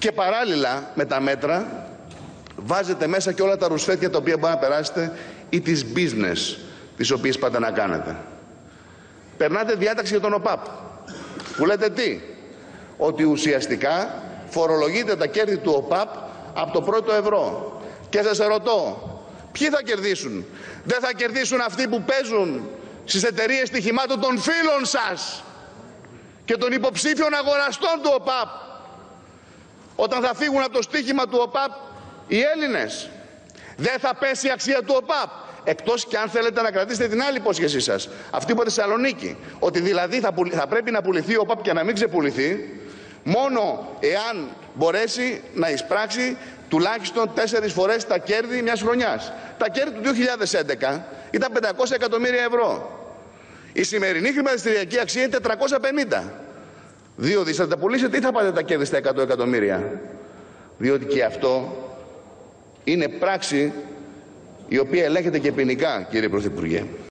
Και παράλληλα με τα μέτρα βάζετε μέσα και όλα τα ρουσφέτια τα οποία μπορεί να περάσετε ή τις business τις οποίες πάτε να κάνετε. Περνάτε διάταξη για τον ΟΠΑΠ που λέτε τι? Ότι ουσιαστικά φορολογείτε τα κέρδη του ΟΠΑΠ από το πρώτο ευρώ. Και σας ρωτώ, ποιοι θα κερδίσουν? Δεν θα κερδίσουν αυτοί που παίζουν στις εταιρείες στοιχημάτων των φίλων σας και των υποψήφιων αγοραστών του ΟΠΑΠ, όταν θα φύγουν από το στοίχημα του ΟΠΑΠ οι Έλληνες? Δεν θα πέσει η αξία του ΟΠΑΠ, εκτός και αν θέλετε να κρατήσετε την άλλη υπόσχεσή σας, αυτή από Θεσσαλονίκη, ότι δηλαδή θα πρέπει να πουληθεί ο ΟΠΑΠ και να μην ξεπουληθεί μόνο εάν μπορέσει να εισπράξει τουλάχιστον 4 φορές τα κέρδη μιας χρονιάς. Τα κέρδη του 2011 ήταν 500 εκατομμύρια ευρώ. Η σημερινή χρηματιστηριακή αξία είναι 450. 2 δις θα τα πουλήσετε ή θα πάτε τα κέρδη στα 100 εκατομμύρια? Διότι και αυτό είναι πράξη η οποία ελέγχεται και ποινικά, κύριε Πρωθυπουργέ.